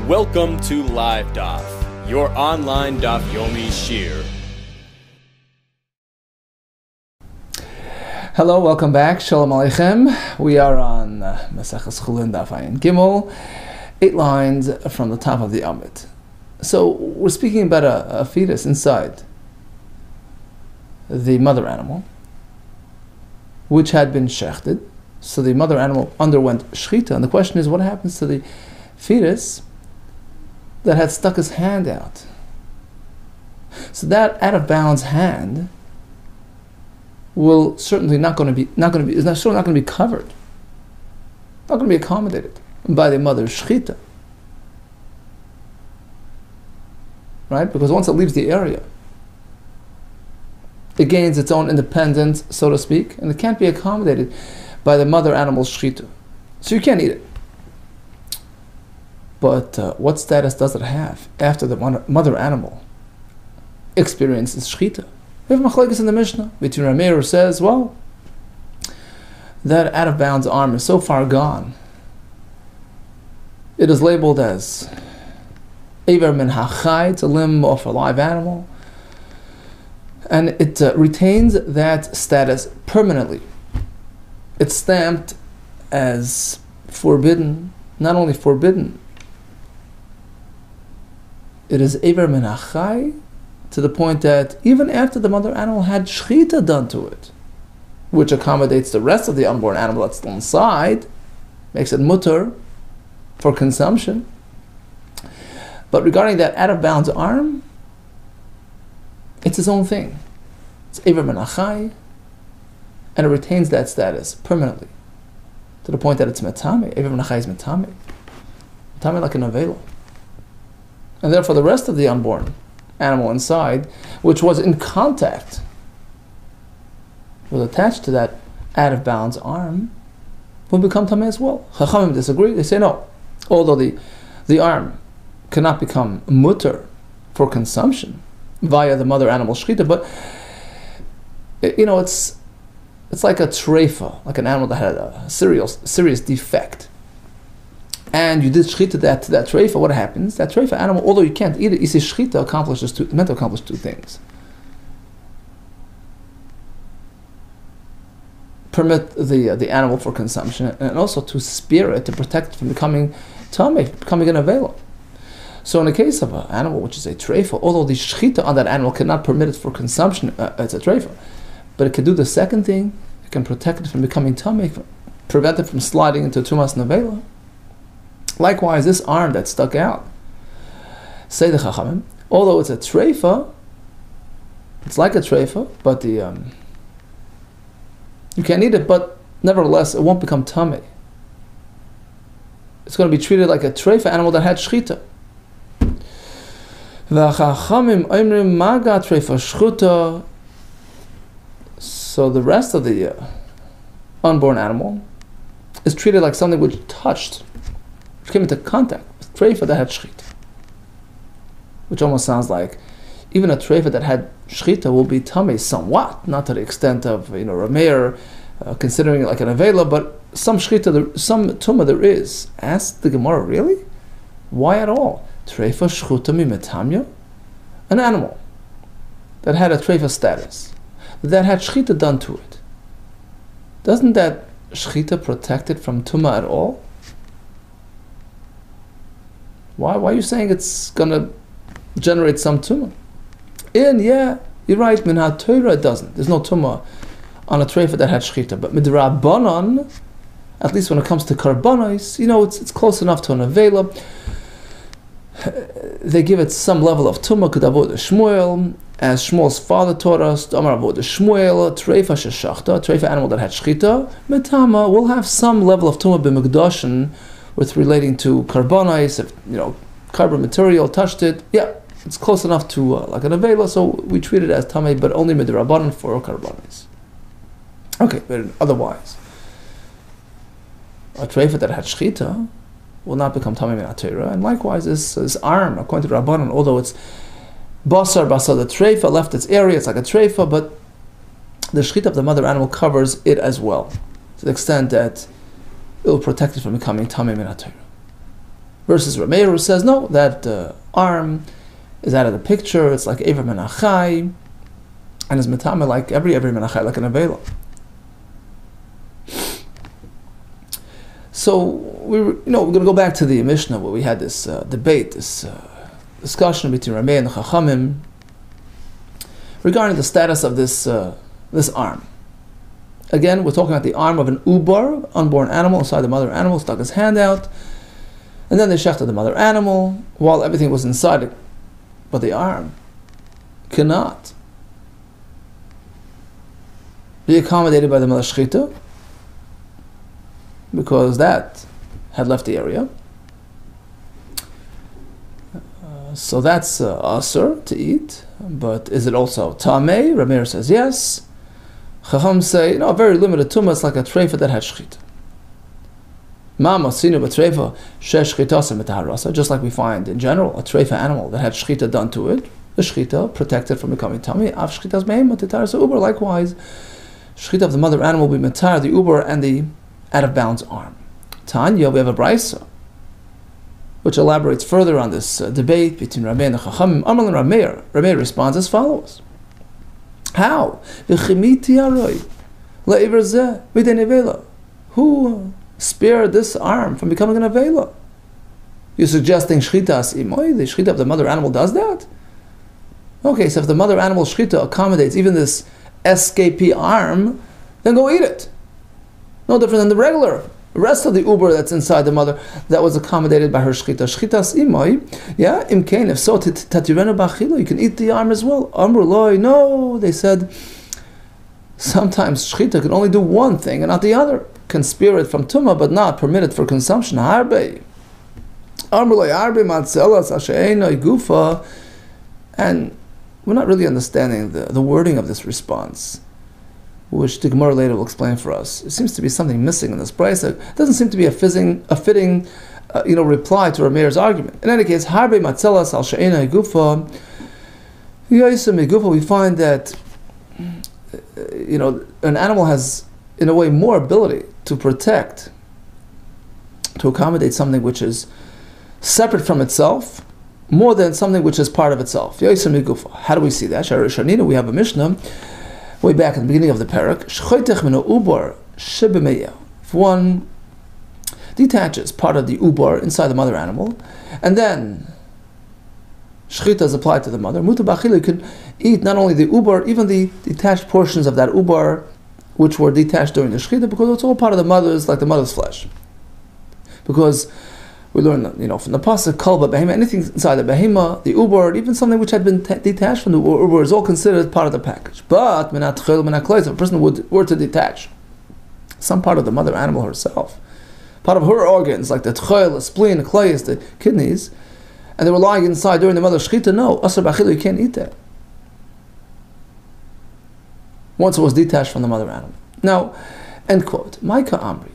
Welcome to Live DAF, your online DAF YOMI shir. Hello, welcome back. Shalom Aleichem. We are on Maseches CHULLIN DAF Gimel, 8 lines from the top of the Amid. So we're speaking about a fetus inside the mother animal, which had been shechted. So the mother animal underwent shechita, and the question is, what happens to the fetus that had stuck his hand out? So that out of bounds hand will certainly is certainly not going to be covered, not going to be accommodated by the mother's shechita, right? Because once it leaves the area, it gains its own independence, so to speak, and it can't be accommodated by the mother animal's shechita. So you can't eat it. But what status does it have after the mother animal experiences shechita? We have machlokes in the Mishnah between Rameir, who says, well, that out of bounds arm is so far gone, it is labeled as Eiver min hachai, it's a limb of a live animal, and it retains that status permanently. It's stamped as forbidden, not only forbidden, it is Eiver min hachai, to the point that even after the mother animal had shechita done to it, which accommodates the rest of the unborn animal that's still inside, makes it mutter for consumption. But regarding that out of bounds arm, it's its own thing. It's Eiver min hachai, and it retains that status permanently, to the point that it's metame. Eiver min hachai is metame. Metame like a novela. And therefore the rest of the unborn animal inside, which was in contact, was attached to that out of bounds arm, will become tamei as well. Chachamim disagree. They say no. Although the arm cannot become mutter for consumption via the mother animal shechita, but it's like a treifa, like an animal that had a serious defect, and you did shechita to that treifa. What happens? That treifa animal, although you can't eat it, you see shechita meant to accomplish two things: permit the animal for consumption, and also to spare it, to protect it from becoming tamei, becoming an avela. So in the case of an animal which is a treifa, although the shechita on that animal cannot permit it for consumption, it's a treifa, but it can do the second thing: it can protect it from becoming tamei, prevent it from sliding into tumas nevela. Likewise, this arm that stuck out, say the chachamim, although it's a treifa, it's like a treifa, but you can't eat it, but nevertheless, it won't become tamei. It's going to be treated like a treifa animal that had shechita. So the rest of the unborn animal is treated like something which came into contact with treifa that had shechita. Which almost sounds like even a treifa that had shechita will be tamei somewhat, not to the extent of Rameir considering it like an avela, but some shechita, some tumah there is. Ask the Gemara, really? Why at all? Treifa shchuta mimetamya? An animal that had a treifa status, that had shechita done to it, doesn't that shechita protect it from tumah at all? Why are you saying it's going to generate some tumah? Yeah, you're right, minhat Torah it doesn't. There's no tumah on a treifa that had shechita. But midrabanan, at least when it comes to karbanos, it's close enough to an avela. They give it some level of tumah, kedavod Shmuel, as Shmuel's father taught us, Amar avod Shmuel, treifa sheshachta, treifa animal that had shechita, metama will have some level of tumah b'mekdashin, with relating to karbanos, if carbon material touched it, it's close enough to like an avela, so we treat it as tamei, but only midrabanan for karbanos. Okay, but otherwise, a treifa that had shechita will not become tamei min Torah, and likewise this arm, according to Rabbanan, although it's basar the treifa left its area, it's like a treifa, but the shechita of the mother animal covers it as well, to the extent that it will protect it from becoming tamei min Torah. Versus Rameir, who says, no, that arm is out of the picture, it's like Ever Menachai, and is Metame like every Menachai, like an Avela. So we're going to go back to the Mishnah where we had this debate, this discussion between Rameh and the Chachamim regarding the status of this arm. Again, we're talking about the arm of an ubar, unborn animal, inside the mother animal, stuck his hand out, and then they shechted the mother animal while everything was inside it, but the arm cannot be accommodated by the mother shechita, because that had left the area. So that's asur to eat, but is it also tamei? Rameir says yes. Chacham say, no, very limited tumah, it's like a treifa that had shechita. Mama sinu b'treifa shesh shechitasa mitaharasa, just like we find in general a treifa animal that had shechita done to it, the shechita protected from becoming tamei. Av shechitas mehem titarasa uber. Likewise, shechita of the mother animal will be mitar the uber and the out of bounds arm. Tanya, we have a brisa which elaborates further on this debate between Rameir and the Chachamim. Amar Rameir. Rameir responds as follows: how? Who spared this arm from becoming an avela? You're suggesting shchitas imoy, the shchita of the mother animal does that? Okay, so if the mother animal shchita accommodates even this SKP arm, then go eat it. No different than the rest of the uber that's inside the mother that was accommodated by her shchita. Shchitas imoy, yeah, imkain, if so, tatirenu b'achila, you can eat the arm as well. Amru loy, no, they said, sometimes shchita can only do one thing and not the other. Can spare it from tumah, but not permit it for consumption. Harbe. Amru loy, harbe matzelas ashe'enoi gufa. And we're not really understanding the wording of this response, which the Gemara later will explain for us. It seems to be something missing in this brisa. It doesn't seem to be a fitting reply to Rameir's argument. In any case, harbe matzelas al she'ena gufa. We find that an animal has, in a way, more ability to protect, to accommodate something which is separate from itself, more than something which is part of itself. How do we see that? We have a Mishnah way back at the beginning of the parak. If one detaches part of the ubar inside the mother animal, and then shechita is applied to the mother, you can eat not only the ubar, even the detached portions of that ubar which were detached during the shechita, because it's all part of the mother's, like the mother's flesh. Because we learn that, from the pasuk, kol behema, anything inside the behema, the ubar, even something which had been detached from the ubar, is all considered part of the package. But if a person were to detach some part of the mother animal herself, part of her organs, like the tchel, the spleen, the clays, the kidneys, and they were lying inside during the mother's shechita, no, asar b'achila, you can't eat that once it was detached from the mother animal. Now, end quote. Maika Amri.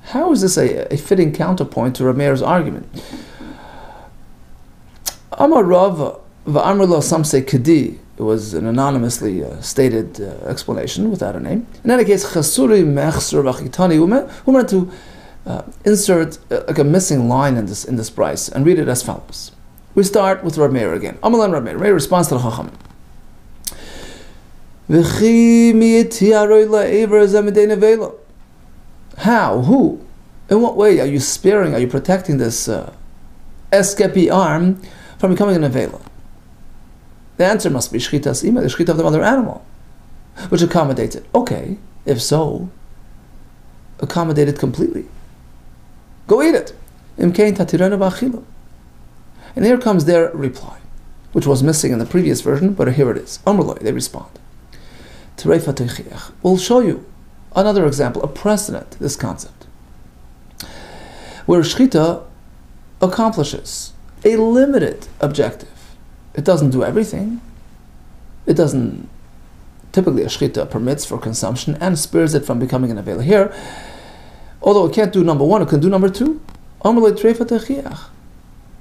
How is this a fitting counterpoint to Rameir's argument? Amar Rav v'Amrullah, some say Kedi. It was an anonymously stated explanation without a name. In any case, Chasuri mechsur v'chitani. Who meant to insert like a missing line in this brisa and read it as follows. We start with Rameir again. Amalan Rameir. Rameir responds to the Chachamim. How? Who? In what way are you sparing, are you protecting this eskepi arm from becoming an avela? The answer must be shchitas ima, the shchita of the mother animal, which accommodates it. Okay, if so, accommodate it completely. Go eat it. Imkein tatirenu b'achila. And here comes their reply, which was missing in the previous version, but here it is. Amrullah, they respond. We'll show you another example, a precedent to this concept, where shchita accomplishes a limited objective. It doesn't do everything. It doesn't, typically a shchita permits for consumption and spares it from becoming an avela. Here, although it can't do number one, it can do number two.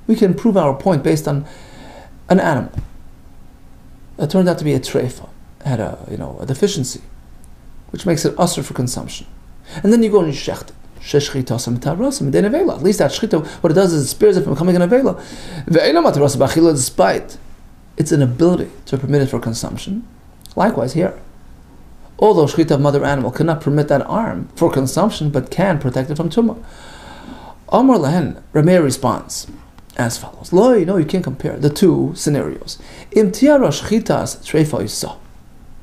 We can prove our point based on an animal that turned out to be a treifa, had a deficiency, which makes it usher for consumption. And then you go and you shecht it. At least that shchita, what it does is it spares it from becoming an avela. Despite its inability to permit it for consumption. Likewise here. Although shchita of mother animal cannot permit that arm for consumption, but can protect it from tumah. Amar Lehen, Rameir responds as follows. No, you can't compare the two scenarios.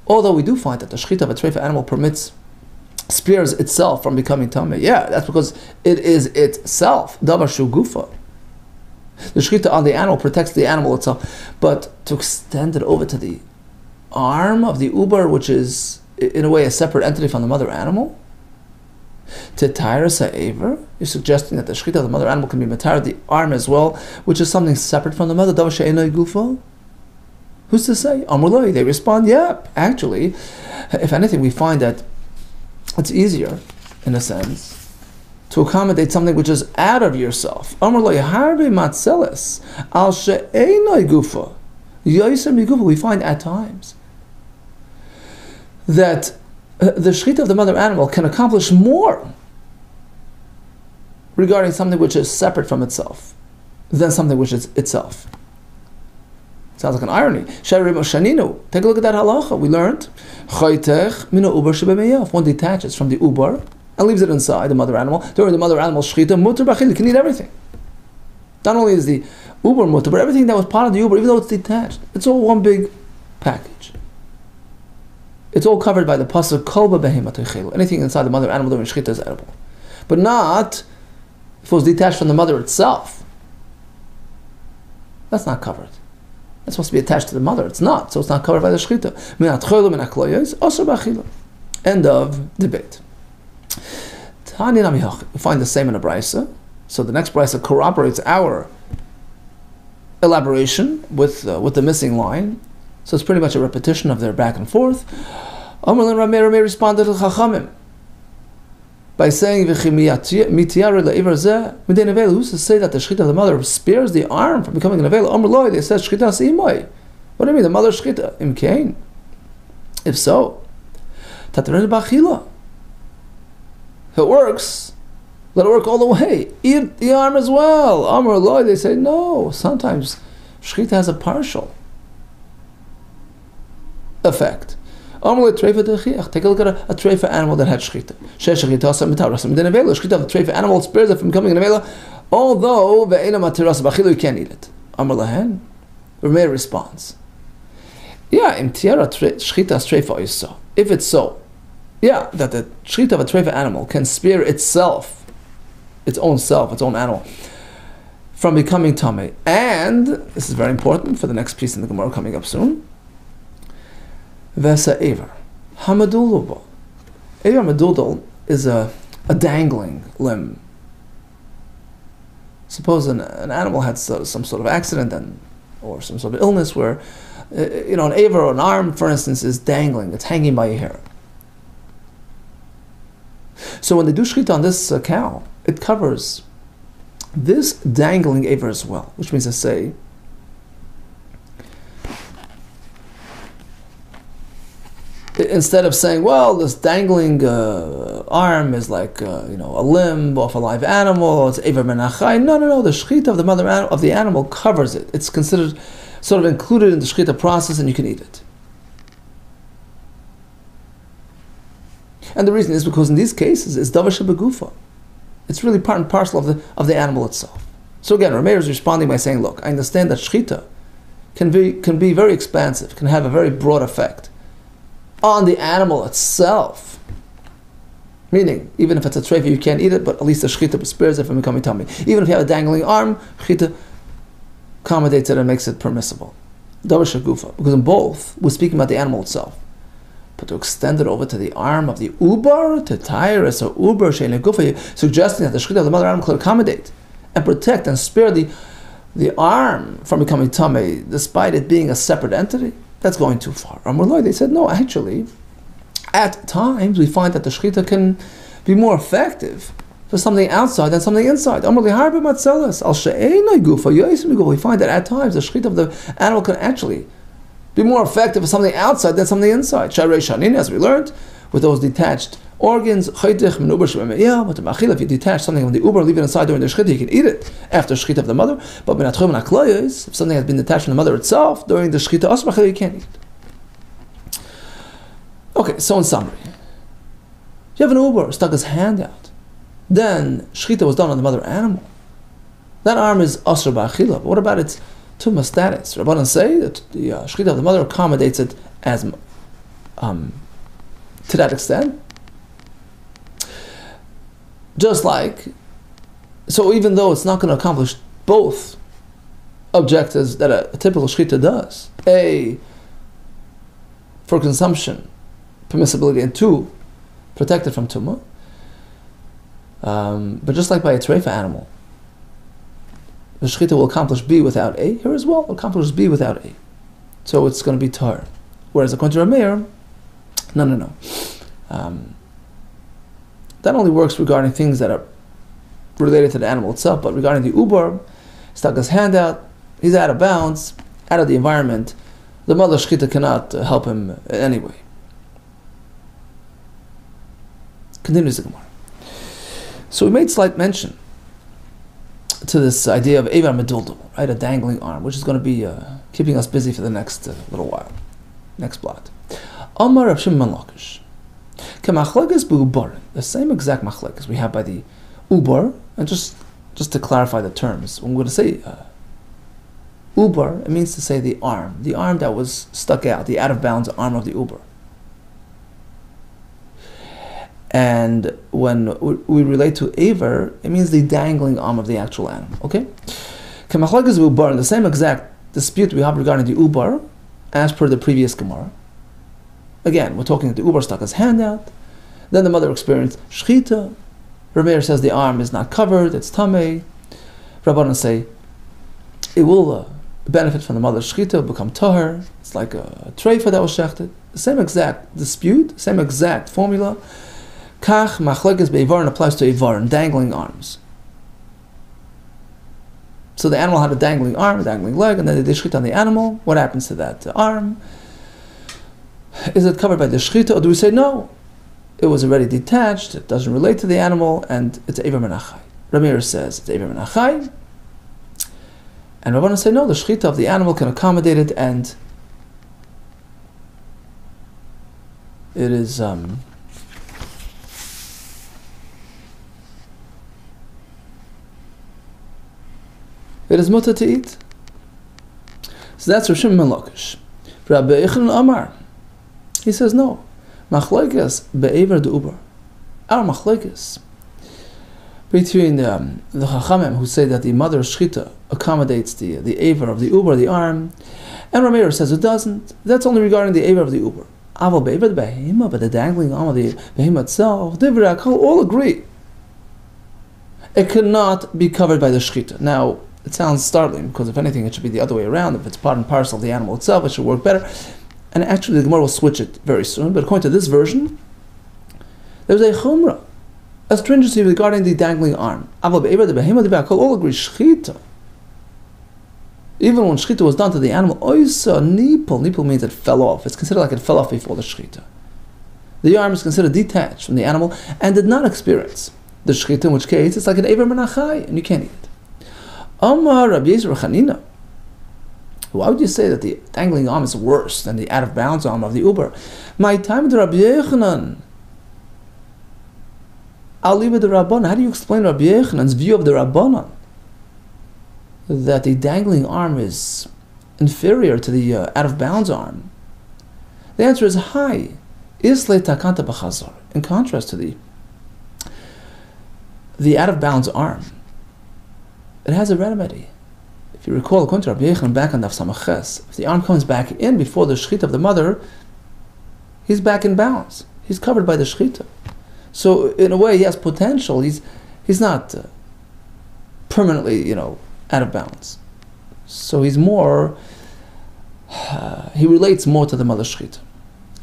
Although we do find that the shchita of a treifa animal spares itself from becoming tameh. Yeah, that's because it is itself. Davar shu gufa. The shchita on the animal protects the animal itself. But to extend it over to the arm of the uber, which is in a way a separate entity from the mother animal, to tire sa'aver, you're suggesting that the shchita of the mother animal can be matar the arm as well, which is something separate from the mother. Davar she'enoi gufa. Who's to say? Amrullah. They respond, yeah, actually, if anything, we find that it's easier, in a sense, to accommodate something which is out of yourself. Amrullah, harbe matzeles al she'enoi gufa. We find at times that the shchita of the mother animal can accomplish more regarding something which is separate from itself than something which is itself. Sounds like an irony. Take a look at that halacha. We learned one detaches from the uber and leaves it inside the mother animal. During the mother animal's shchita, mutar b'achil, you can eat everything. Not only is the uber mutar, but everything that was part of the uber, even though it's detached, it's all one big package. It's all covered by the pasuk kol b'behema toichelu. Anything inside the mother animal during shchita is edible, but not if it was detached from the mother itself. That's not covered. It's supposed to be attached to the mother. It's not, so it's not covered by the shchita. End of debate. We find the same in a brisa. So the next brisa corroborates our elaboration with the missing line. So it's pretty much a repetition of their back and forth. Amar Rameh responded to Chachamim by saying, who's to say that the shchita of the mother spares the arm from becoming an avela? Amar Loi, they said shchita imoi. What do you mean, the mother's shchita? Imkain. If so, tatareh b'achila. If it works, let it work all the way. Eat the arm as well. Amar Loi, they say, no, sometimes shchita has a partial effect. Take a look at a treifa animal that had shchita. Shchita of the treifa animal spares it from becoming an avela, although you can't eat it. Amar Lahen, Rameir responds, yeah, if it's so, yeah, that the shchita of a treifa animal can spare itself, its own animal, from becoming tameh. And this is very important for the next piece in the Gemara coming up soon. Vesa Aver. Hamaduluba. Aver Madudul is a dangling limb. Suppose an animal had some sort of accident or some sort of illness where, an aver or an arm, for instance, is dangling, it's hanging by a hair. So when they do shchita on this cow, it covers this dangling aver as well, which means to say, instead of saying, well, this dangling arm is like a limb of a live animal, it's Ever Menachai. No. The shchita of the mother of the animal covers it. It's considered sort of included in the shchita process, and you can eat it. And the reason is because in these cases, it's davar shebegufa. It's really part and parcel of the animal itself. So again, Rameir is responding by saying, look, I understand that shchita can be very expansive, can have a very broad effect on the animal itself. Meaning, even if it's a treifa, you can't eat it, but at least the shchita spares it from becoming tameh. Even if you have a dangling arm, shchita accommodates it and makes it permissible. Davar shegufa. Because in both, we're speaking about the animal itself. But to extend it over to the arm of the uber, to tyrus or uber, she'en gufa, suggesting that the shchita of the mother animal could accommodate and protect and spare the arm from becoming tameh, despite it being a separate entity, that's going too far. They said, no, actually, at times we find that the shchita can be more effective for something outside than something inside. We find that at times the shchita of the animal can actually be more effective for something outside than something inside. As we learned, with those detached organs. But if you detach something from the uber, leave it inside during the shechita, you can eat it after shechita of the mother. But if something has been detached from the mother itself during the shechita, you can't eat it. Okay, so in summary, you have an uber, stuck his hand out. Then shechita was done on the mother animal. That arm is asr ba'achila. But what about its tumah status? Rabbanan say that the shechita of the mother accommodates it as to that extent. Just like, so even though it's not going to accomplish both objectives that a typical shechita does, A, for consumption, permissibility, and 2, protected from tumah. But just like by a treifa animal, the shechita will accomplish B without A. Here as well, it will accomplish B without A. So it's going to be tar. Whereas according to Rav Meir, no. That only works regarding things that are related to the animal itself, but regarding the uber, stuck his hand out, he's out of bounds, out of the environment, the mother shechita cannot help him in any way. Continues the Gemara. So we made slight mention to this idea of Eivar Meduldul, right, a dangling arm, which is going to be keeping us busy for the next little while. Next blot. Amar Rav Shimon Lakish. The same exact machlekes we have by the uber, and just to clarify the terms, when we're going to say uber, it means to say the arm that was stuck out, the out of bounds arm of the uber. And when we relate to aver, it means the dangling arm of the actual animal. Okay, kamachlekes uber, in the same exact dispute we have regarding the uber, as per the previous Gemara. Again, we're talking that the uber stuck his hand out. Then the mother experienced shechita. Rav Meir says the arm is not covered, it's tamei. Rabbanan say it will benefit from the mother's shechita, become tahar. It's like a treifa that was shechted. The same exact dispute, same exact formula. Kach machlekes be'ivarin applies to ivarin, dangling arms. So the animal had a dangling arm, a dangling leg, and then they did shechita on the animal. What happens to that arm? Is it covered by the shechita, or do we say no? It was already detached, it doesn't relate to the animal, and it's Eivar Menachai. Rav Meir says it's Eivar Menachai, and Rabbanan say no, the shechita of the animal can accommodate it, and it is mutter to eat. So that's Rav Shimon Lakish. Rabbi Yochanan Amar, he says no. Machlekes be'ever de uber. Our machlekes between the Chachamim who say that the mother shechita accommodates the aver of the uber, the arm, and Rav Meir says it doesn't. That's only regarding the aver of the uber. Aval be'ever the behema, but the dangling arm of the behema itself, divrei hakol, all agree it cannot be covered by the shechita. Now, it sounds startling because if anything, it should be the other way around. If it's part and parcel of the animal itself, it should work better. And actually, the Gemara will switch it very soon. But according to this version, there's a chumrah, a stringency regarding the dangling arm. All agree shechita. Even when shechita was done to the animal, oisa nipul. Nipul means it fell off. It's considered like it fell off before the shechita. The arm is considered detached from the animal and did not experience the shechita, in which case it's like an Eivar Menachai, and you can't eat it. Amar Rabbi Yisrael Chanina. Why would you say that the dangling arm is worse than the out-of-bounds arm of the uber? My time to Rabbi Yochanan. I'll leave it to Rabbanan. How do you explain Rabbi Yochanan's view of the Rabbanan? That the dangling arm is inferior to the out-of-bounds arm? The answer is high. Isle takanta b'chazor. In contrast to the out-of-bounds arm, it has a remedy. If you recall, according to Rabbi Yochanan, back on Daf Samaches, if the arm comes back in before the shechita of the mother, he's back in bounds. He's covered by the shechita. So in a way, he has potential. He's not permanently, out of bounds. So he's more. He relates more to the mother's shechita.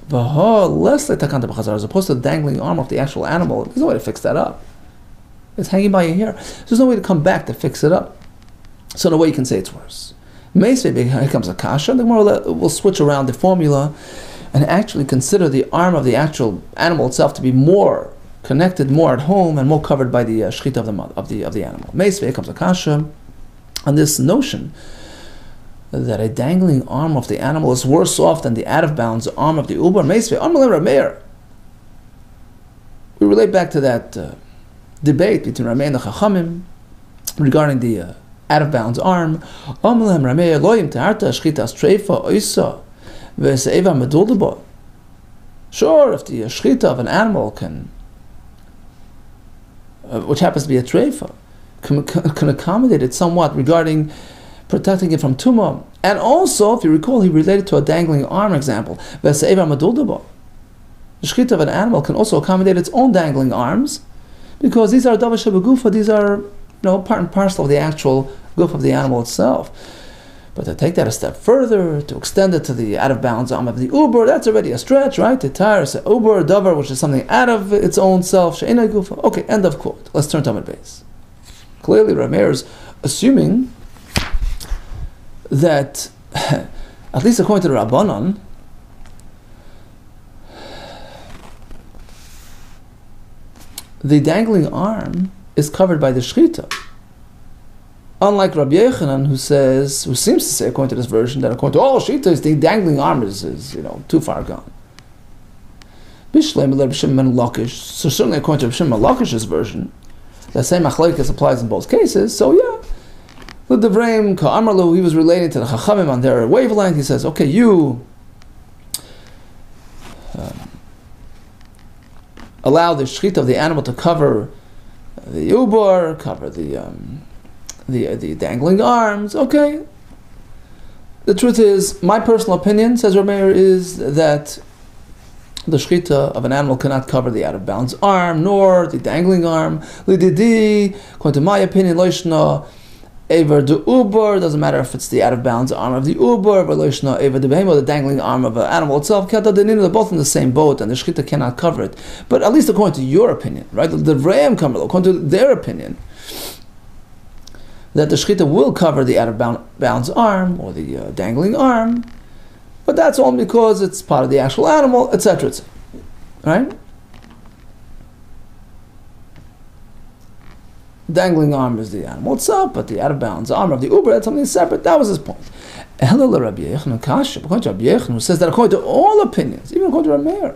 Less like takanta b'chazar, as opposed to the dangling arm of the actual animal. There's no way to fix that up. It's hanging by your hair. There's no way to come back to fix it up. So in a way you can say it's worse. Here comes a kasha, and the Gemara will switch around the formula and actually consider the arm of the actual animal itself to be more connected, more at home, and more covered by the shchita of the animal. Meisvei comes a kasha on this notion that a dangling arm of the animal is worse off than the out-of-bounds arm of the uber. Meisvei Amalei Rameir. We relate back to that debate between Rameh and the Chachamim regarding the out-of-bounds arm. Amalei Rameir loyim teharta shchitas treifa oisa v'se'eva meduldaboh. Sure, if the shchita of an animal can, which happens to be a treifa, can accommodate it somewhat regarding protecting it from tumah. And also, if you recall, he related to a dangling arm example. The shchita of an animal can also accommodate its own dangling arms, because these are davar shebegufa, these are part and parcel of the actual goof of the animal itself. But to take that a step further, to extend it to the out-of-bounds arm of the uber, that's already a stretch, right? The tire is uber, davar, which is something out of its own self, she'ena gufa. Okay, end of quote. Let's turn to base. Clearly, Rameir is assuming that, at least according to the Rabbanon, the dangling arm is covered by the shchita. Unlike Rabbi Yochanan, who seems to say, according to this version, that according to all shchitas, the dangling arm is too far gone. So certainly according to Reb Shimon Lakish's version, the same machlokes applies in both cases. So yeah, the Devreim Ka'amarlu, he was relating to the Chachamim on their wavelength. He says, okay, you allow the shchita of the animal to cover the ubor, cover the dangling arms. Okay. The truth is, my personal opinion, says Rameir, is that the shchita of an animal cannot cover the out-of-bounds arm, nor the dangling arm. Lididi, according to my opinion, loishna Ever de uber, doesn't matter if it's the out-of-bounds arm of the uber, but loishna ever de behemo, the dangling arm of an animal itself. They're both in the same boat, and the shchita cannot cover it. But at least according to your opinion, right? The Vrayim Kamerlo, according to their opinion, that the shchita will cover the out-of-bounds arm or the dangling arm, but that's only because it's part of the actual animal, etc., etc. Right? Dangling arm is the animal itself, but the out-of-bounds arm of the uber, that's something separate. That was his point. According to Rabbi Yechon, who says that according to all opinions, even according to Rameir,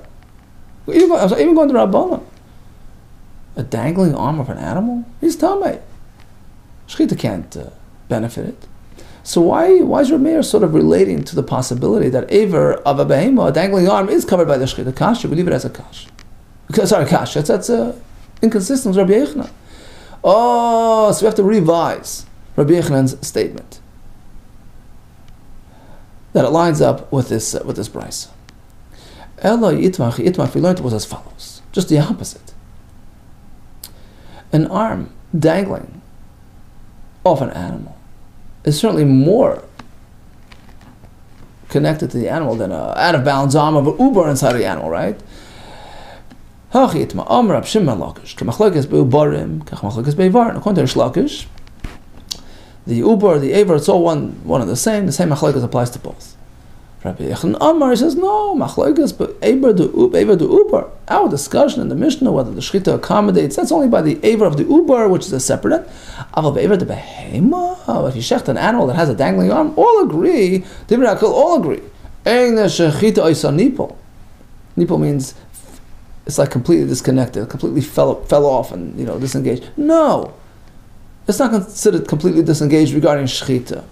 even according to Rabbanan, a dangling arm of an animal, he's tamei. Shchita can't benefit it. So why is Rameir sort of relating to the possibility that aver of a behema, a dangling arm, is covered by the shchita? Kasha, we leave it as a kasha. Sorry, kasha. That's inconsistent with Rabbi Yochanan. Oh, so we have to revise Rabbi Yochanan's statement that it lines up with this brisa. Ela yitmach, we learned it was as follows, just the opposite. An arm dangling off an animal is certainly more connected to the animal than an out-of-bounds arm of an uber inside the animal, right? According to Rish Lakish, the uber, the aver, it's all one and the same machlokes applies to both. Rabbi Yechon Amar says, no, machlokes, but aver the uber. Our discussion in the Mishnah, whether the shchita accommodates, that's only by the aver of the uber, which is a separate. Aval aver the behema, if you shecht an animal that has a dangling arm, all agree, all agree. Ein shechita oisa nipol. Nipol means it's like completely disconnected, completely fell off and disengaged. No, it's not considered completely disengaged regarding shchita.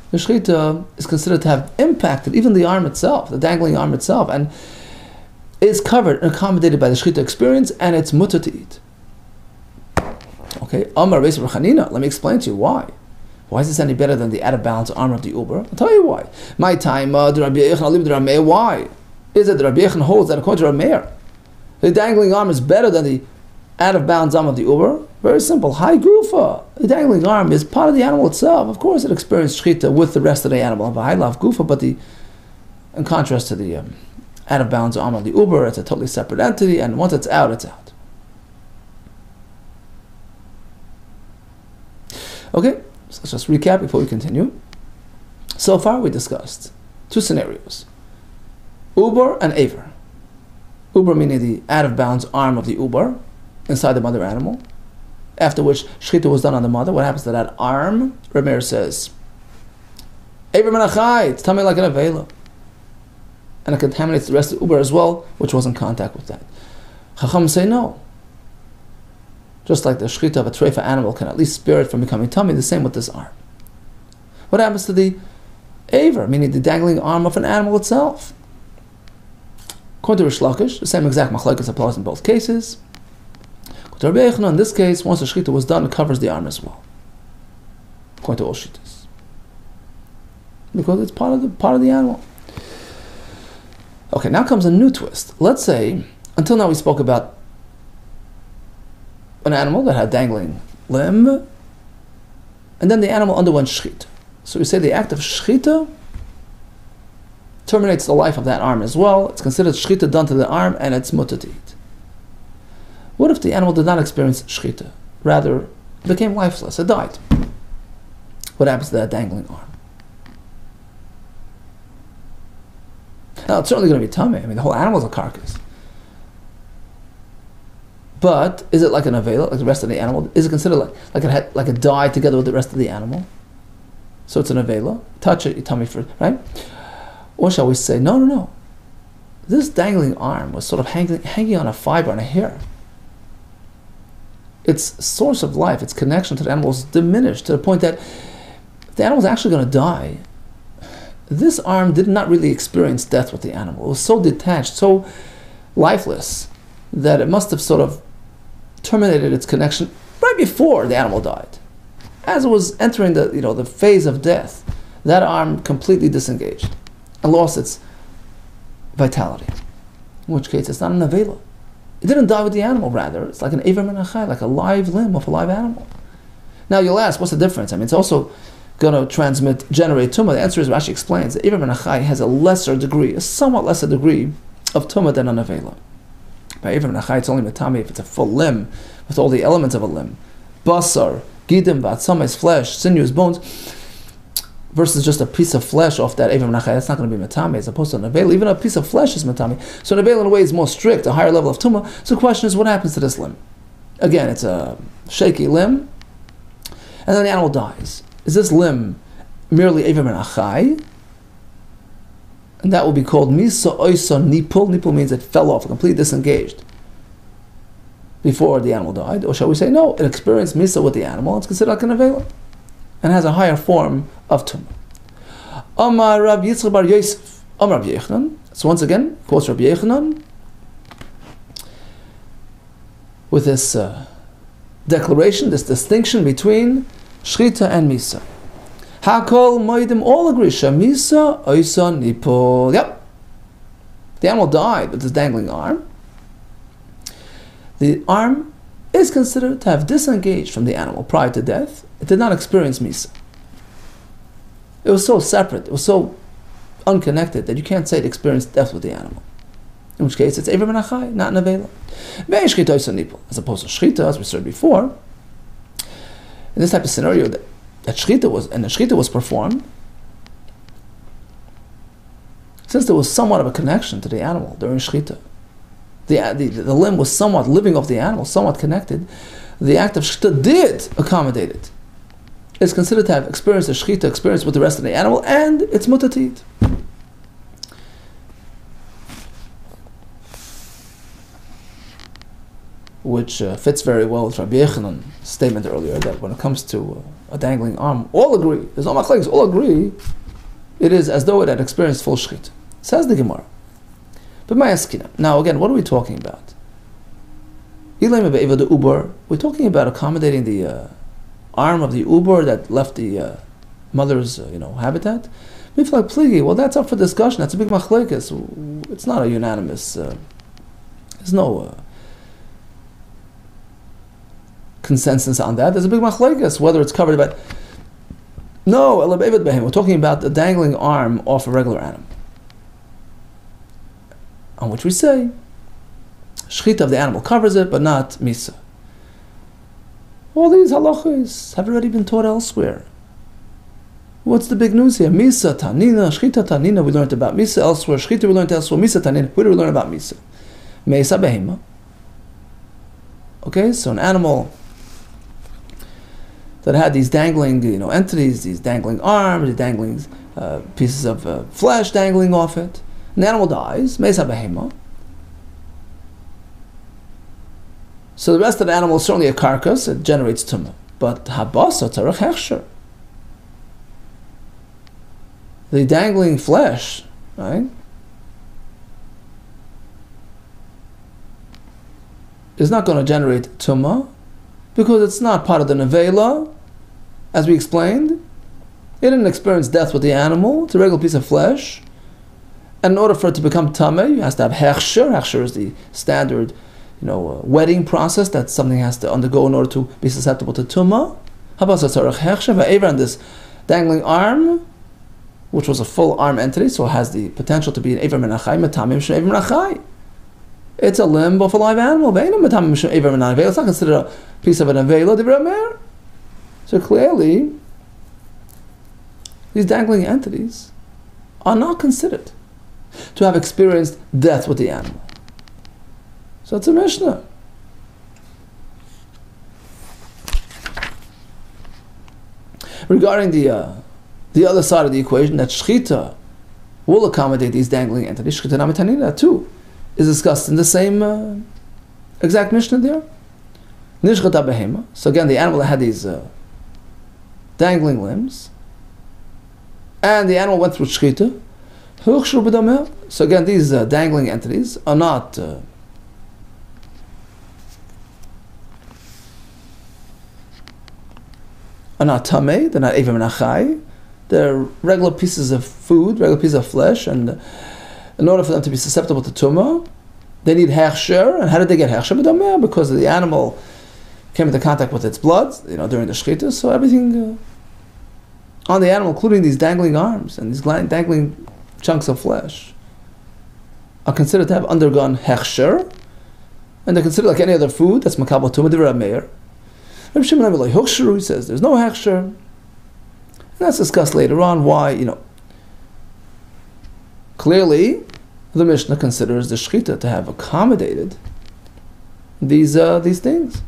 The shchita is considered to have impacted even the arm itself, the dangling arm itself, and is covered and accommodated by the shchita experience, and it's mutter to eat. Okay, Amar Beis Rechanina. Let me explain to you why. Why is this any better than the out-of-bounds arm of the uber? I'll tell you why. My time, why? Is it that Rabbi Yechon holds that according to Rameir, the dangling arm is better than the out-of-bounds arm of the uber? Very simple. Hi gufa. The dangling arm is part of the animal itself. Of course, it experienced shchita with the rest of the animal. I love gufa, but in contrast to the out-of-bounds arm of the uber, it's a totally separate entity, and once it's out, it's out. Okay, so let's just recap before we continue. So far, we discussed two scenarios. Uber and Aver. Uber meaning the out-of-bounds arm of the Uber inside the mother animal, after which shechita was done on the mother. What happens to that arm? Rameir says, Aver menachai, it's tummy like an avela. And it contaminates the rest of the Uber as well, which was in contact with that. Chacham say no. Just like the shechita of a treifa animal can at least spare it from becoming tummy, the same with this arm. What happens to the Aver, meaning the dangling arm of an animal itself? According to Rish Lakish, the same exact machlokes applies in both cases. According to Rabbi Yechanan, in this case, once the shechita was done, it covers the arm as well. According to all shitas, because it's part of the animal. Okay, now comes a new twist. Let's say, until now we spoke about an animal that had dangling limb, and then the animal underwent shechita. So we say the act of shechita terminates the life of that arm as well. It's considered shechita done to the arm, and it's mutar to eat. What if the animal did not experience shechita? Rather, it became lifeless, it died. What happens to that dangling arm? Now, it's certainly going to be tummy. I mean, the whole animal is a carcass. But is it like an avela, like the rest of the animal? Is it considered like it died together with the rest of the animal? So it's an avela. Touch it, your tummy first, right? Or shall we say, no. This dangling arm was sort of hanging on a fiber, on a hair. Its source of life, its connection to the animal was diminished to the point that if the animal was actually going to die, this arm did not really experience death with the animal. It was so detached, so lifeless, that it must have sort of terminated its connection right before the animal died. As it was entering the phase of death, that arm completely disengaged and lost its vitality. In which case, it's not an avela. It didn't die with the animal, rather. It's like an aver menachai, like a live limb of a live animal. Now you'll ask, what's the difference? I mean, it's also going to generate tumah. The answer is, Rashi explains, that aver menachai has a somewhat lesser degree of tumah than an avela. By aver menachai, it's only metami if it's a full limb with all the elements of a limb. Basar, gidim, vatsames, flesh, sinews, bones, versus just a piece of flesh off that aver menachai. That's not going to be metame, as opposed to an avela. Even a piece of flesh is metame. So an avela, in a way, is more strict, a higher level of tumah. So the question is, what happens to this limb? Again, it's a shaky limb, and then the animal dies. Is this limb merely aver menachai? And that will be called misa oisa nipul. Nipul means it fell off, completely disengaged before the animal died. Or shall we say, no, it experienced misa with the animal. It's considered like an avela and has a higher form of tumah. Amar Rabbi Yitzchak bar Yosef, Amar Rabbi Yechanan. So once again, quotes Rabbi Yechanan with this declaration, this distinction between shechita and misa. Hakol moedim, all agree, shamisa oisa nipol. Yep. The animal died with this dangling arm. The arm is considered to have disengaged from the animal prior to death. It did not experience misa. It was so separate, it was so unconnected that you can't say it experienced death with the animal. In which case, it's aver menachai, not an avela. As opposed to shechita, as we said before, in this type of scenario, that shechita was performed, since there was somewhat of a connection to the animal during shechita, the limb was somewhat living off the animal, somewhat connected, the act of shechita did accommodate it. It's considered to have experienced the shechita, experience with the rest of the animal, and it's mutar to eat. Which fits very well with Rabbi Yechanan's statement earlier, that when it comes to a dangling arm, all agree, there's no machlokes, all agree, it is as though it had experienced full shechita. Says the Gemara. But now again, what are we talking about? We're talking about accommodating the arm of the uber that left the mother's habitat. Well, that's up for discussion. That's a big machlokes. It's not a unanimous. There's no consensus on that. There's a big machlokes whether it's covered by. No, we're talking about the dangling arm off a regular animal, on which we say shechita of the animal covers it, but not misa. All these halachos have already been taught elsewhere. What's the big news here? Misa tanina, shchita tanina, we learned about misa elsewhere. Shchita we learned elsewhere. Misa tanina, where do we learn about misa? Mesa behema. Okay, so an animal that had these dangling, entities, these dangling arms, these dangling pieces of flesh dangling off it. An animal dies, mesa behema. So the rest of the animal is certainly a carcass, it generates tumah. But habasa tarach hechsher. The dangling flesh, right, is not going to generate tumah because it's not part of the nevela, as we explained. It didn't experience death with the animal. It's a regular piece of flesh. And in order for it to become tameh, you have to have hechsher. Hechsher is the standard, wetting process that something has to undergo in order to be susceptible to tumah. Habasa tarach hechsher va'ever, and this dangling arm, which was a full arm entity, so it has the potential to be an Eiver Menachai, Matamim Shem Eiver Menachai. It's a limb of a live animal. It's not considered a piece of an Avela, Divrei Meir. So clearly, these dangling entities are not considered to have experienced death with the animal. So it's a Mishnah. Regarding the other side of the equation, that shchita will accommodate these dangling entities, shchita namitanina too, is discussed in the same exact Mishnah there. Nishchata behema. So again, the animal that had these dangling limbs, and the animal went through shchita. So again, these dangling entities are not tamei, they're not Eiver Menachai. They're regular pieces of food, regular pieces of flesh, and in order for them to be susceptible to tumah, they need hechsher. And how did they get hechsher? Because the animal came into contact with its blood, during the shechita. So everything on the animal, including these dangling arms and these dangling chunks of flesh, are considered to have undergone hechsher, and they're considered like any other food. That's makabel tumah divrei meir. Rabbi Shimon Rabbi Huchsheru, he says there's no hechsher. And that's discussed later on why, clearly the Mishnah considers the shechita to have accommodated these things.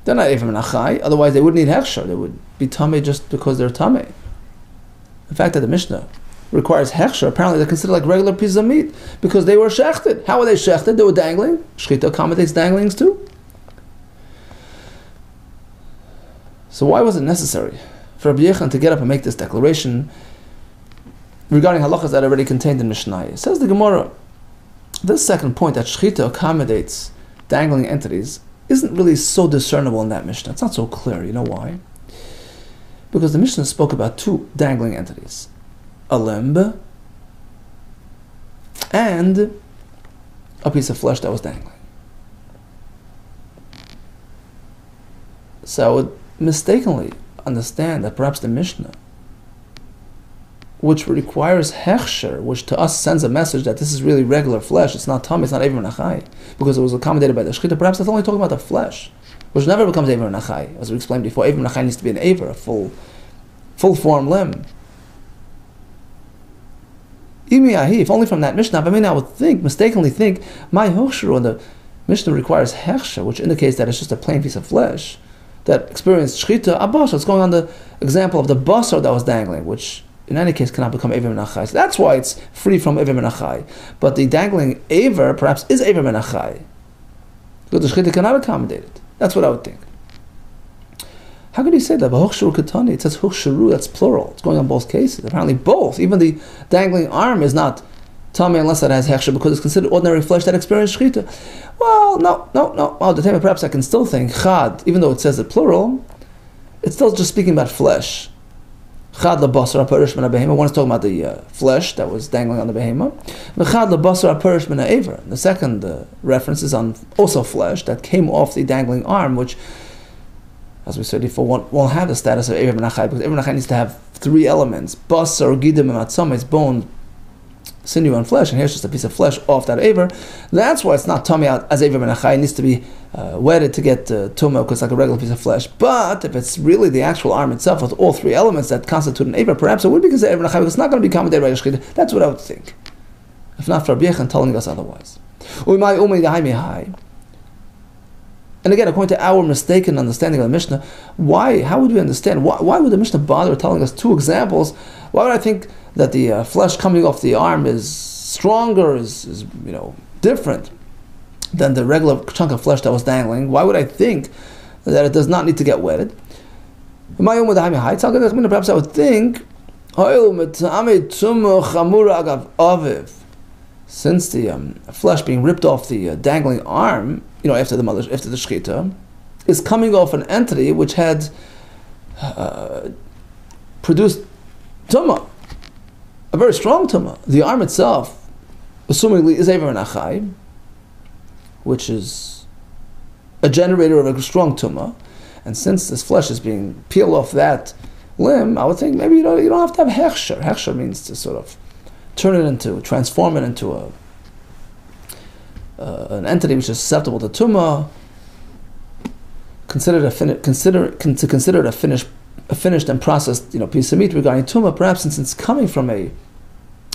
They're not Eiver Menachai, otherwise they wouldn't need hechsher. They would be tamei just because they're tamei. The fact that the Mishnah requires hechsher, apparently they're considered like regular pieces of meat because they were shechted. How were they shechted? They were dangling. Shechita accommodates danglings too. So why was it necessary for Rabbi Yechon to get up and make this declaration regarding halachas that are already contained in Mishnah? Says the Gemara, this second point that shechita accommodates dangling entities isn't really so discernible in that Mishnah. It's not so clear. You know why? Because the Mishnah spoke about two dangling entities, a limb and a piece of flesh that was dangling. So I would mistakenly understand that perhaps the Mishnah, which requires hechsher, which to us sends a message that this is really regular flesh, it's not tummy, it's not Eiver Menachai, because it was accommodated by the shechita, perhaps that's only talking about the flesh, which never becomes Eiver Menachai. As we explained before, Eiver Menachai needs to be an Eiver, a full form limb. If only from that Mishnah, I would mistakenly think, my hechsher, when the Mishnah requires hechsher, which indicates that it's just a plain piece of flesh that experienced shechita, abasha, it's going on the example of the basar that was dangling, which in any case cannot become Eiver Menachai. So that's why it's free from Eiver Menachai. But the dangling Eiver perhaps is Eiver Menachai, because the shechita cannot accommodate it. That's what I would think. How could you say that? But Huchsheru Katani, it says Huchsheru, that's plural. It's going on both cases. Apparently both. Even the dangling arm is not tummy unless it has hechsher, because it's considered ordinary flesh that experienced shechita. Well, no. Well, the time perhaps I can still think chad, even though it says it plural, it's still just speaking about flesh. Chad lebasar aparish min behema. One is talking about the flesh that was dangling on the behema. Chad lebasar aparish min ha'ever. The second reference is on also flesh that came off the dangling arm, which, as we said before, won't have the status of Eiver Menachai, because Eiver Menachai needs to have three elements: basar, gidim, and atzama, its bone, sinew and flesh, and here's just a piece of flesh off that aver. That's why it's not tummy out as aver menachai. It needs to be wetted to get tumah, because it's like a regular piece of flesh. But if it's really the actual arm itself with all three elements that constitute an aver, perhaps it would be considered aver menachai, because it's not going to be accommodated by shchita. That's what I would think, if not for Rabbi Yechon telling us otherwise. And again, according to our mistaken understanding of the Mishnah, how would we understand? Why would the Mishnah bother telling us two examples? Why would I think that the flesh coming off the arm is stronger, is different than the regular chunk of flesh that was dangling? Why would I think that it does not need to get wetted? Perhaps I would think, since the flesh being ripped off the dangling arm, after the shchita, is coming off an entity which had produced tumah, a very strong tumah. The arm itself, assumingly, is aver menachai, which is a generator of a strong tumah. And since this flesh is being peeled off that limb, I would think maybe you don't have to have hechsher. Hechsher means to sort of transform it into an entity which is susceptible to tumah. Consider it a finished and processed piece of meat regarding tumah. Perhaps since it's coming from an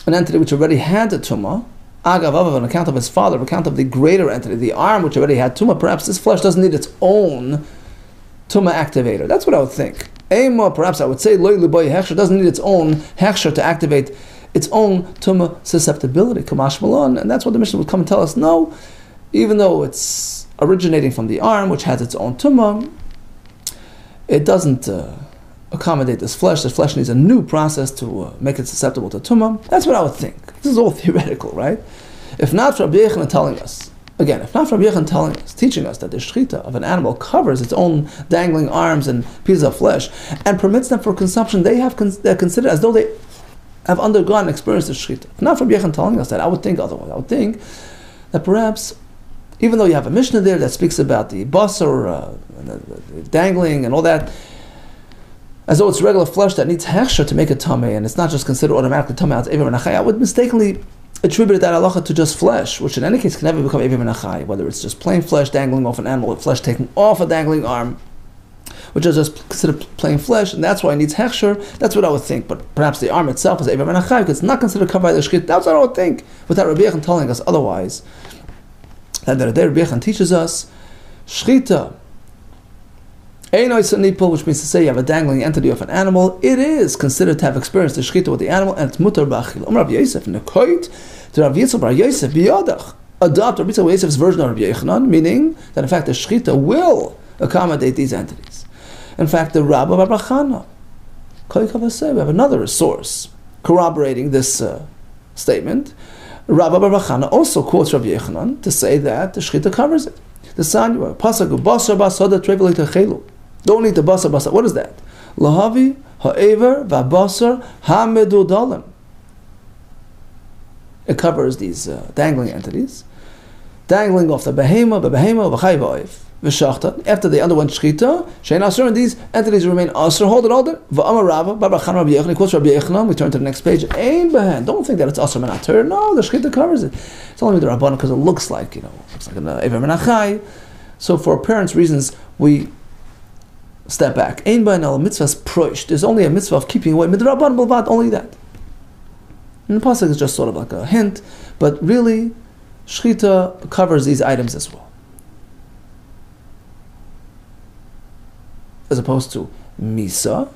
entity which already had the tumah, agav on account of its father, on account of the greater entity, the arm which already had tumah, perhaps this flesh doesn't need its own tumah activator. That's what I would think. Perhaps I would say loy liboy hechsher doesn't need its own hechsher to activate its own tumah susceptibility, kamash malon, and that's what the Mishnah would come and tell us. No, even though it's originating from the arm, which has its own tumah, it doesn't accommodate this flesh. This flesh needs a new process to make it susceptible to tumah. That's what I would think. This is all theoretical, right? If not for Rabbi Yechon telling us, teaching us that the shchita of an animal covers its own dangling arms and pieces of flesh and permits them for consumption, they're considered as though they have undergone and experienced the shchita. Not from Yechon telling us that, I would think otherwise. I would think that perhaps, even though you have a Mishnah there that speaks about the basar, the dangling and all that, as though it's regular flesh that needs hechsher to make it tamei, and it's not just considered automatically tamei out aver menachai, I would mistakenly attribute that halacha to just flesh, which in any case can never become aver menachai, whether it's just plain flesh dangling off an animal, or flesh taken off a dangling arm, which is just considered plain flesh, and that's why it needs hechsher. That's what I would think. But perhaps the arm itself is aver menachai, because it's not considered covered by the shchita. That's what I would think, without Rabbi Yechon telling us otherwise. And the Rabbi Yechon teaches us shchita, which means to say you have a dangling entity of an animal, it is considered to have experienced the shchita with the animal, and it's mutar b'achil. Rabbi Yosef nekoit to Rabbi Yitzchak bar Yosef biyadach. Adopt Rabbi Yitzchak bar Yosef's version of Rabbi Yechanan, meaning that in fact the shchita will accommodate these entities. In fact, the Rabbi bar Chana, we have another source corroborating this statement. Rabbi bar Chana also quotes Rabbi Yechanan to say that the shchita covers it. The Sanya, Pasagu basar basada trevel itachelu. Don't eat the basar basar. What is that? Lahavi ha'ever va'basar ha'medudalim. It covers these dangling entities, dangling off the behema, v'chay v'oif, v'shachta. After they underwent shchita, shein asur, and these entities remain asur. Hold it. V'amar Rava, bar Chana Rabbi Yechon. He quotes Rabbi Yechon. We turn to the next page. Ein behen. Don't think that it's asur menater. No, the shchita covers it. It's only the Rabbanan because it looks like an aver menachai. So for appearance reasons, we step back. Ein behen el mitzvahs proish. There's only a mitzvah of keeping away. Midrabban b'lvad, only that. And the pasuk is just sort of like a hint, but really, shchita covers these items as well, as opposed to misa.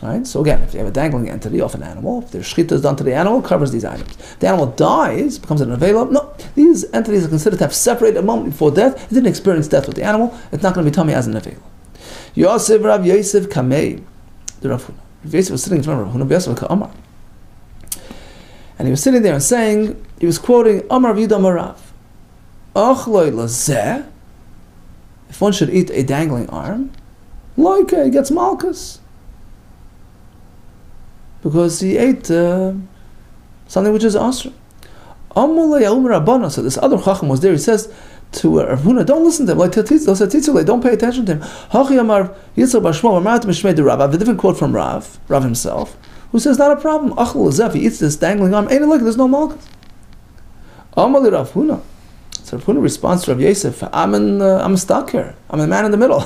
Right. So again, if you have a dangling entity of an animal, if the shchita is done to the animal, it covers these items. If the animal dies, becomes an avela. No, these entities are considered to have separated a moment before death. It didn't experience death with the animal. It's not going to be tummy as an avela. Yosef Rav Yosef Kamei, the Rav Huna. Rav Yosef was sitting in front of Rav Huna. Yosef Ka'amar. And he was sitting there and saying, he was quoting Amar V'yudah Marav. Achloi lazeh, if one should eat a dangling arm, like he gets malchus, because he ate something which is asr. So this other chacham was there. He says to Rav Huna, don't listen to him. Like don't pay attention to him. I have a different quote from Rav himself. who says not a problem. Achel Zef, he eats this dangling arm. Ain't it like there's no malchus? Amali Rav Huna. So Rav Huna responds to Rav Yosef, I'm stuck here. I'm the man in the middle.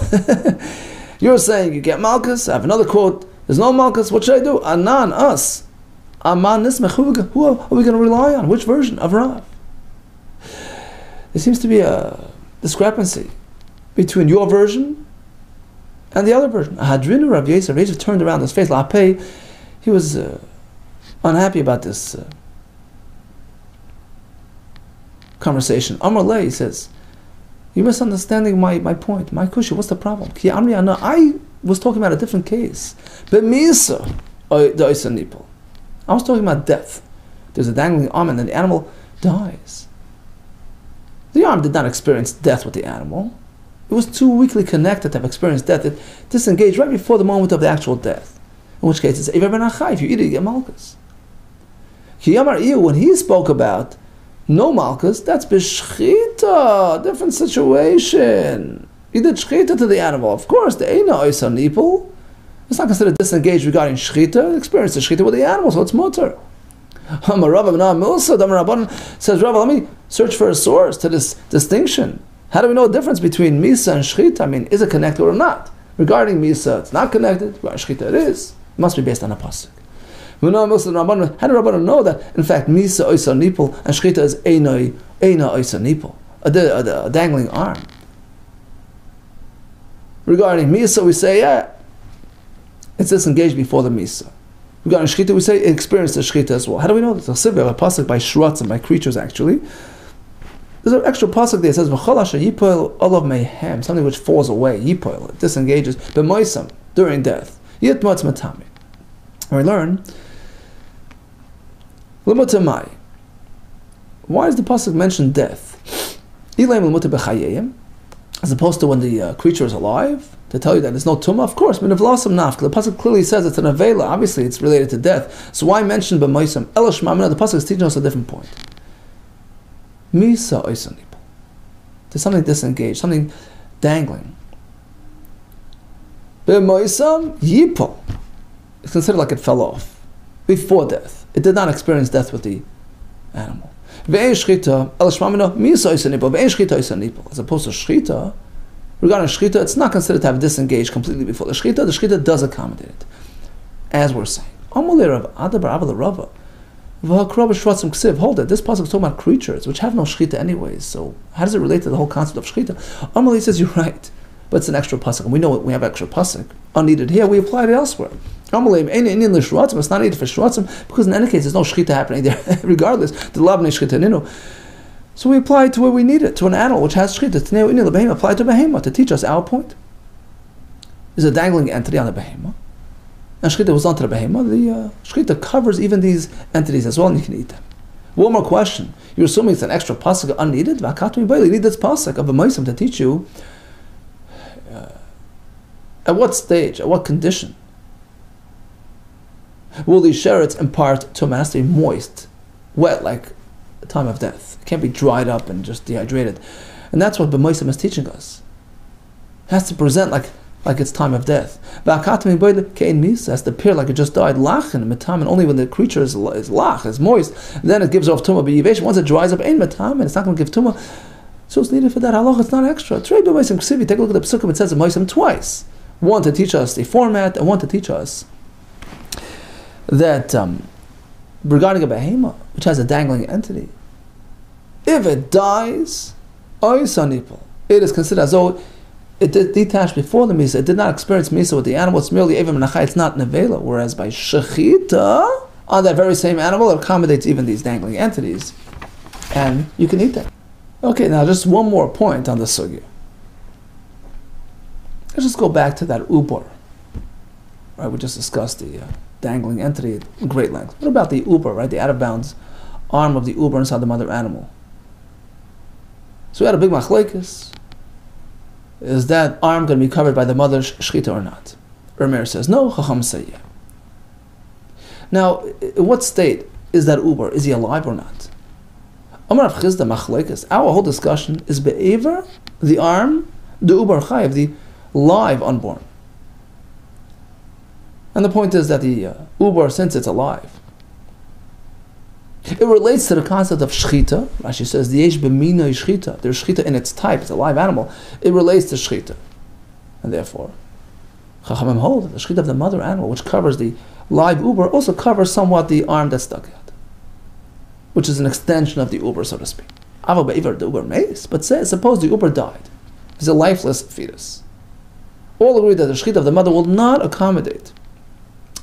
You're saying you get malchus. I have another quote. There's no malchus. What should I do? Anan, us. Aman nismech. Who are we going to rely on? Which version of Rav? There seems to be a discrepancy between your version and the other version. Hadrinu Rav Yosef turned around his face. La'apei, he was unhappy about this conversation. Amar Le, he says, you're misunderstanding my point, my kusha. What's the problem? Ki amri ana, I was talking about a different case. B'misa, the oisa nipol. I was talking about death. There's a dangling arm and then the animal dies. The arm did not experience death with the animal. It was too weakly connected to have experienced death. It disengaged right before the moment of the actual death. In which case it's Eiver ben Achai. If you eat it, you get malchus. Ki amar iyu, when he spoke about no malchus, that's b'shchita, different situation. You did shchita to the animal. Of course, the eina oisa nipol. It's not considered disengaged regarding shchita. Experience the shchita with the animal, so it's mutter. Says Rabbi, let me search for a source to this distinction. How do we know the difference between misa and shchita? I mean, is it connected or not? Regarding misa, it's not connected. Regarding shchita, it is. It must be based on a pasuk. How do Rabbanan know that, in fact, misa oisa nipol and shchita is eina oisa nipol, a dangling arm? Regarding misa, we say, yeah, it's disengaged before the misa. Regarding shchita, we say it experienced the shchita as well. How do we know this? We have a pasuk by shrutzim, by creatures actually. There's an extra pasuk there that says, "V'chol asher yipoil olav mehem," something which falls away, yipoil, it disengages, b'moisam, during death. Yitmatz matami. And we learn, L'mutamai. Why does the pasuk mention death? Ilaim l'muta b'chayeyim, as opposed to when the creature is alive, to tell you that there's no tumah. Of course, minavlasam nafka. The pasuk clearly says it's an avela. Obviously, it's related to death. So why mention b'moisam? Elashma. The pasuk is teaching us a different point. Misa oisanipol. There's something disengaged, something dangling. B'moisam yipol. It's considered like it fell off before death. It did not experience death with the animal. As opposed to shchita, regarding shchita, it's not considered to have disengaged completely before the shchita does accommodate it. As we're saying. Hold it, this pasuk is talking about creatures which have no shchita anyways, so how does it relate to the whole concept of shchita? Amalei says you're right, but it's an extra pasuk, and we know we have extra pasuk unneeded here, we applied it elsewhere. It's not needed for shruatzim, because in any case there's no shchita happening there, regardless. The labnei shchita ninu. So we apply it to where we need it, to an animal which has shchita. Apply it to behema to teach us our point. There's a dangling entity on the behema, and shchita was onto the behema. The shchita covers even these entities as well, and you can eat them. One more question. You're assuming it's an extra pasuk unneeded? You need this pasuk of a moisim to teach you at what stage, at what condition will these sherets impart to be moist, wet, like the time of death. It can't be dried up and just dehydrated. And that's what B'moisim is teaching us. It has to present like it's time of death. It has to appear like it just died, lachin, metam, and only when the creature is lach, is moist, then it gives off tumah b'yivesh. Once it dries up, ain't metam, and it's not going to give tumah. So it's needed for that halach, it's not extra. Take a look at the psukim, it says B'moisim twice. One to teach us the format, and one to teach us that regarding a behema, which has a dangling entity, if it dies, it is considered as though it did detach before the misa. It did not experience misa with the animal. It's merely evim menachai. It's not nevela. Whereas by shechita, on that very same animal, it accommodates even these dangling entities, and you can eat them. Okay, now just one more point on the sugya. Let's just go back to that ubar. Right, we just discussed the dangling entity at great length. What about the uber, right? The out-of-bounds arm of the uber inside the mother animal. So we had a big machlekes. Is that arm going to be covered by the mother's shchita or not? Rameir says no. Chacham say yeah. Now, in what state is that uber? Is he alive or not? Amar Rav Chizda machlekes. Our whole discussion is be'ever the arm, the uber chayiv, the live unborn. And the point is that the uber, since it's alive, it relates to the concept of shchita. Rashi says, "Yesh b'minoi shchita." There's shchita in its type. It's a live animal. It relates to shchita, and therefore, Chachamim hold that the shchita of the mother animal, which covers the live uber, also covers somewhat the arm that's stuck out, which is an extension of the uber, so to speak. Ava be'iver the uber mace, but suppose the uber died. He's a lifeless fetus. All agree that the shchita of the mother will not accommodate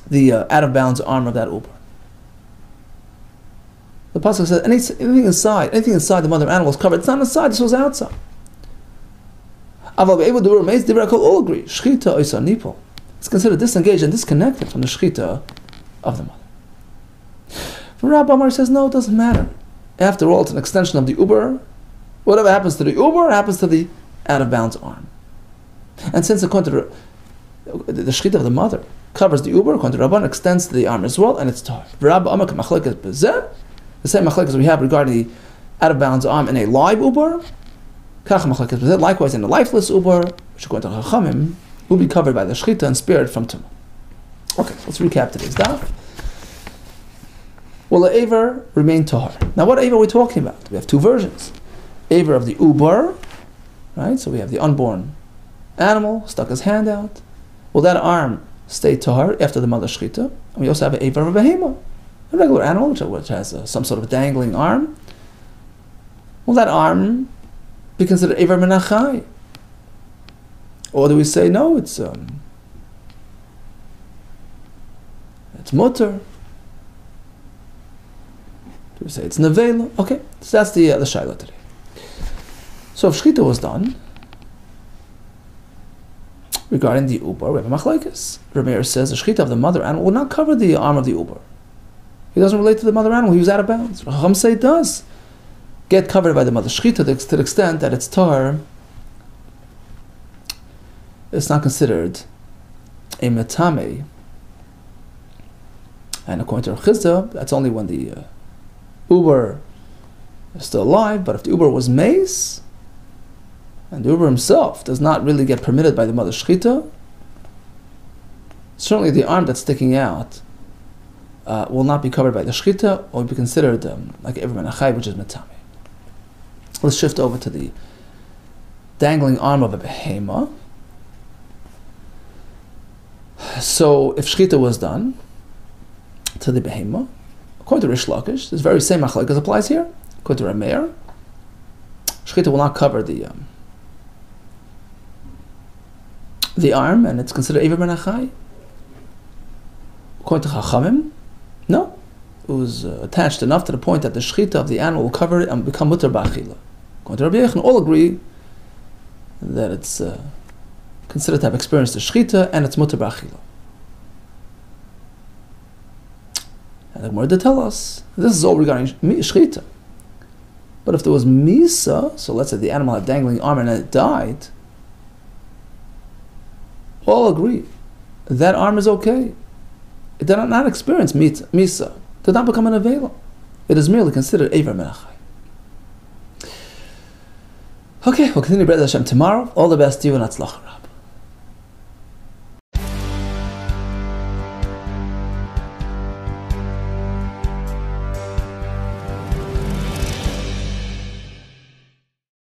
the out-of-bounds arm of that uber. The pasuk says anything inside the mother animal is covered. It's not inside. This was outside. All agree. Shchita oisa nipol. It's considered disengaged and disconnected from the shchita of the mother. From Rabbi Amar says no, it doesn't matter. After all, it's an extension of the uber. Whatever happens to the uber happens to the out-of-bounds arm. And since according to the shchita of the mother covers the uber, according to Rabban, extends to the arm as well, and it's tar. The same machlekes we have regarding the out-of-bounds arm in a live uber, likewise in a lifeless uber, which according to Chachamim will be covered by the shchita and spared from tumah. Okay, let's recap today's daf. Will the aver remain tahar? Now, what aver are we talking about? We have two versions. Aver of the uber, right? So we have the unborn animal stuck his hand out. Will that arm stay tahar after the mother shchita? And we also have an aver of a behema, a regular animal which has some sort of dangling arm. Will that arm be considered aver menachai? Or do we say no? It's mutter. Do we say it's nevela? Okay, so that's the shaila today. So if shchita was done regarding the uber, we have a machlekes. Rameir says the shchita of the mother animal will not cover the arm of the uber. He doesn't relate to the mother animal. He was out of bounds. Chacham say it does get covered by the mother shchita to the extent that its tar is not considered a metame. And according to Chizda, that's only when the uber is still alive. But if the uber was mace, and the uber himself does not really get permitted by the mother shchita, certainly the arm that's sticking out will not be covered by the shchita, or will be considered like Ever Menachai, which is metame. Let's shift over to the dangling arm of a behema. So if shchita was done to the behema, according to Rish Lakish, this very same machlekes applies here. According to Rameir, shchita will not cover the arm, and it's considered Ever Menachai. According to Chachamim, no. It was attached enough to the point that the shchita of the animal will cover it and become mutter b'achila. According to Rabbi Yechon, all agree that it's considered to have experienced the shchita and it's mutter b'achila. And the Gemara to tell us this is all regarding shchita. But if there was misa, so let's say the animal had dangling arm and it died, all agree that arm is okay. It did not experience misa. Did not become an avela. It is merely considered Ever Menachai. Okay, we'll continue B'ezras Hashem tomorrow. All the best to you and Atzlach.